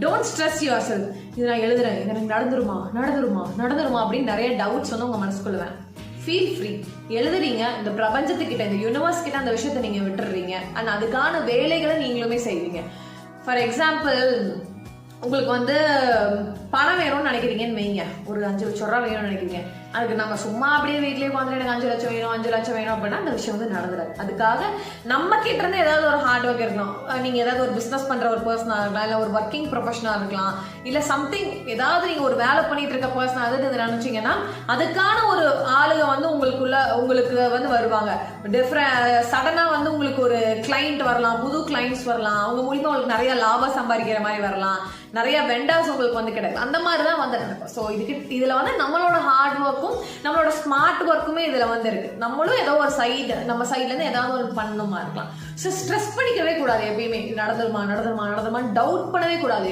Don't stress your self. இது நான் எழுதுறேன், இது எனக்கு நடந்துருமா அப்படின்னு நிறைய டவுட்ஸ் வந்து உங்க மனசுக்குள்ள ஃபீல் ஃப்ரீ. எழுதுறீங்க, இந்த பிரபஞ்சத்துக்கிட்ட இந்த யூனிவர்ஸ் கிட்ட அந்த விஷயத்தை நீங்க விட்டுறீங்க அண்ட் அதுக்கான வேலைகளை நீங்களுமே செய்வீங்க. ஃபார் எக்ஸாம்பிள், உங்களுக்கு வந்து பணம் வேணும்னு நினைக்கிறீங்கன்னு வைங்க, ஒரு 5 லட்சம் ரூபா வேணும்னு நினைக்கிறீங்க. அதுக்கு நம்ம சும்மா அப்படியே வீட்லயே உட்காந்து எனக்கு 5 லட்சம் வேணும் 5 லட்சம் வேணும் அப்படின்னா அந்த விஷயம் வந்து நடந்துடாது. அதுக்காக நம்ம கிட்ட இருந்து ஏதாவது ஒரு ஹார்ட் ஒர்க் இருக்கணும். நீங்க ஏதாவது ஒரு பிசினஸ் பண்ற ஒரு பர்சனா இருக்கலாம், இல்ல ஒரு ஒர்க்கிங் ப்ரொஃபஷனா இருக்கலாம், இல்ல சம்திங் ஏதாவது நீங்க ஒரு வேலை பண்ணிட்டு இருக்க பர்சனா அது நினைச்சீங்கன்னா அதுக்கான ஒரு ஆளுங்க வந்து உங்களுக்கு வந்து வருவாங்க. சடனா வந்து உங்களுக்கு ஒரு கிளைண்ட் வரலாம், புது கிளைண்ட்ஸ் வரலாம், அவங்க மூலியமா உங்களுக்கு நிறைய லாபம் சம்பாதிக்கிற மாதிரி வரலாம், நிறைய வெண்டர்ஸ் உங்களுக்கு வந்து கிடைக்கும். அந்த மாதிரிதான் வந்து நடக்கும். ஸோ இதுல வந்து நம்மளோட ஹார்ட் ஒர்க்கும் நம்மளோட ஸ்மார்ட் ஒர்க்குமே இதுல வந்து இருக்கு. நம்மளும் ஏதோ ஒரு நம்ம சைட்ல இருந்து ஏதாவது ஒரு பண்ணணுமா இருக்கலாம். ஸோ ஸ்ட்ரெஸ் பண்ணிக்கவே கூடாது. எப்பயுமே நடந்துருமா டவுட் பண்ணவே கூடாது.